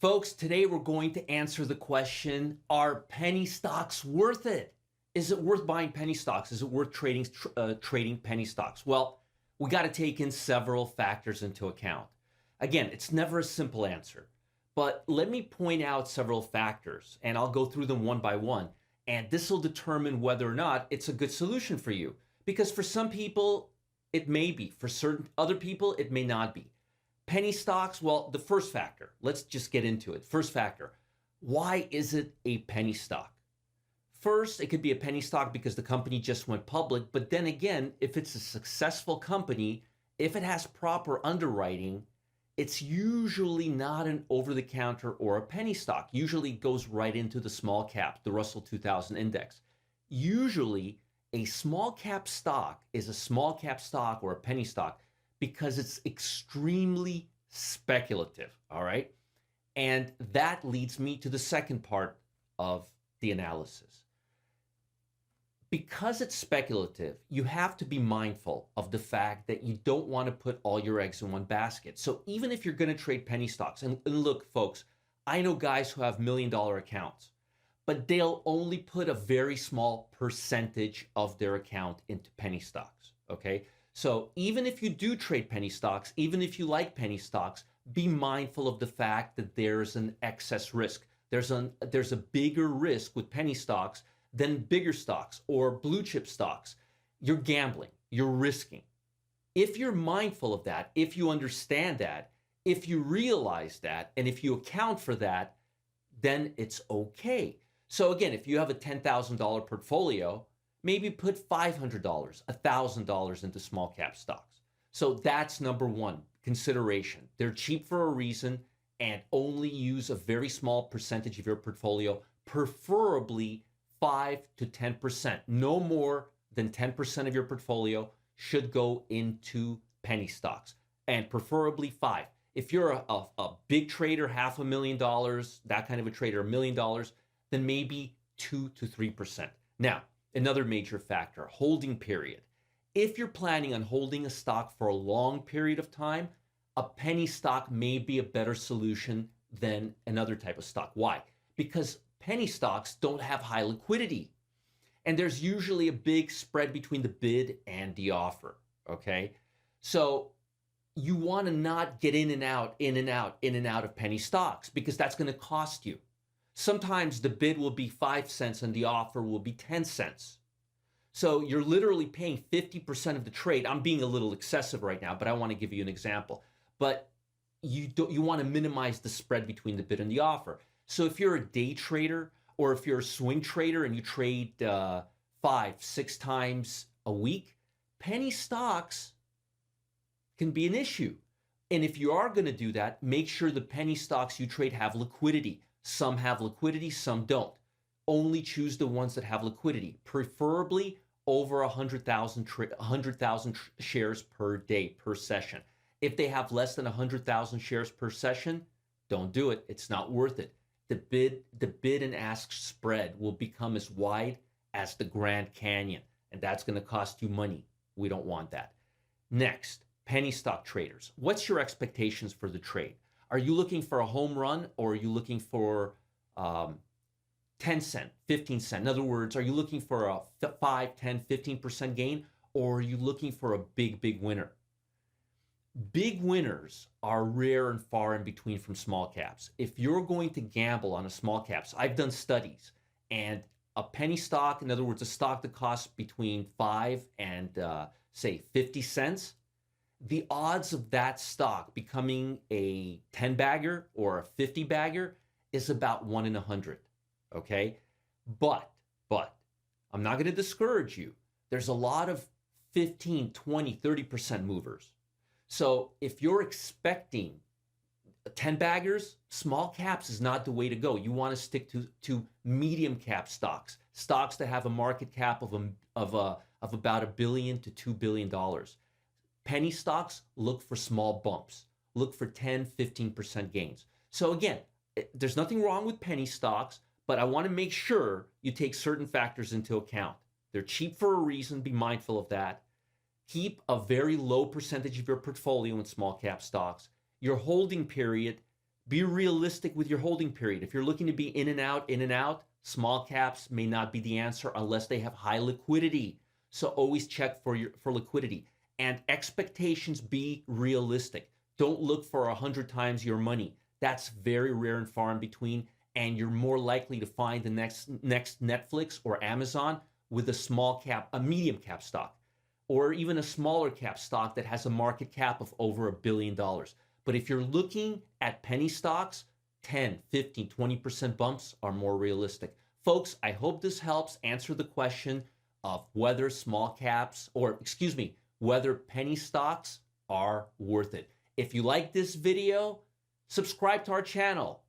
Folks, today we're going to answer the question, are penny stocks worth it? Is it worth buying penny stocks? Is it worth trading penny stocks? Well, we got to take in several factors into account. Again, it's never a simple answer, but let me point out several factors and I'll go through them one by one. And this will determine whether or not it's a good solution for you. Because for some people, it may be. For certain other people, it may not be. Penny stocks, well, the first factor, let's just get into it. First factor, why is it a penny stock? First, it could be a penny stock because the company just went public. But then again, if it's a successful company, if it has proper underwriting, it's usually not an over-the-counter or a penny stock. Usually it goes right into the small cap, the Russell 2000 index. Usually, a small cap stock is a small cap stock or a penny stock because it's extremely speculative, all right? And that leads me to the second part of the analysis. Because it's speculative, you have to be mindful of the fact that you don't want to put all your eggs in one basket. So even if you're going to trade penny stocks, and look, folks, I know guys who have $1,000,000 accounts, but they'll only put a very small percentage of their account into penny stocks, okay? So even if you do trade penny stocks, even if you like penny stocks, be mindful of the fact that there's an excess risk. There's a bigger risk with penny stocks than bigger stocks or blue chip stocks. You're gambling, you're risking. If you're mindful of that, if you understand that, if you realize that, and if you account for that, then it's okay. So again, if you have a $10,000 portfolio, maybe put $500, $1,000 into small cap stocks. So that's number one consideration. They're cheap for a reason and only use a very small percentage of your portfolio, preferably 5 to 10%. No more than 10% of your portfolio should go into penny stocks, and preferably 5. If you're a big trader, $500,000, that kind of a trader, $1,000,000, then maybe 2 to 3%. Now, another major factor, holding period. If you're planning on holding a stock for a long period of time, a penny stock may be a better solution than another type of stock. Why? Because penny stocks don't have high liquidity. And there's usually a big spread between the bid and the offer, okay? So you want to not get in and out, in and out, in and out of penny stocks because that's going to cost you. Sometimes the bid will be 5 cents and the offer will be 10 cents. So you're literally paying 50% of the trade. I'm being a little excessive right now, but I want to give you an example. But you want to minimize the spread between the bid and the offer. So if you're a day trader or if you're a swing trader and you trade 5, 6 times a week, penny stocks can be an issue. And if you are going to do that, make sure the penny stocks you trade have liquidity. Some have liquidity, some don't. Only choose the ones that have liquidity, preferably over 100,000 shares per day, per session. If they have less than 100,000 shares per session, don't do it. It's not worth it. The bid and ask spread will become as wide as the Grand Canyon, and that's going to cost you money. We don't want that. Next, penny stock traders. What's your expectations for the trade? Are you looking for a home run or are you looking for 10 cent, 15 cent? In other words, are you looking for a 5, 10, 15% gain or are you looking for a big winner? Big winners are rare and far in between from small caps. If you're going to gamble on a small caps, I've done studies, and a penny stock, in other words, a stock that costs between 5 and say 50 cents, the odds of that stock becoming a 10 bagger or a 50 bagger is about 1 in 100. Okay, but I'm not going to discourage you. There's a lot of 15, 20, 30% movers. So if you're expecting 10 baggers, small caps is not the way to go. You want to stick to medium cap stocks, stocks that have a market cap of about $1 billion to $2 billion. Penny stocks, look for small bumps. Look for 10, 15% gains. So again, there's nothing wrong with penny stocks, but I want to make sure you take certain factors into account. They're cheap for a reason. Be mindful of that. Keep a very low percentage of your portfolio in small cap stocks. Your holding period, Be realistic with your holding period. If you're looking to be in and out, small caps may not be the answer unless they have high liquidity. So always check for liquidity. And expectations, be realistic. Don't look for 100 times your money. That's very rare and far in between. And you're more likely to find the next Netflix or Amazon with a small cap, a medium cap stock, or even a smaller cap stock that has a market cap of over $1 billion. But if you're looking at penny stocks, 10, 15, 20% bumps are more realistic. Folks, I hope this helps answer the question of whether small caps, or excuse me, whether penny stocks are worth it. If you like this video, subscribe to our channel.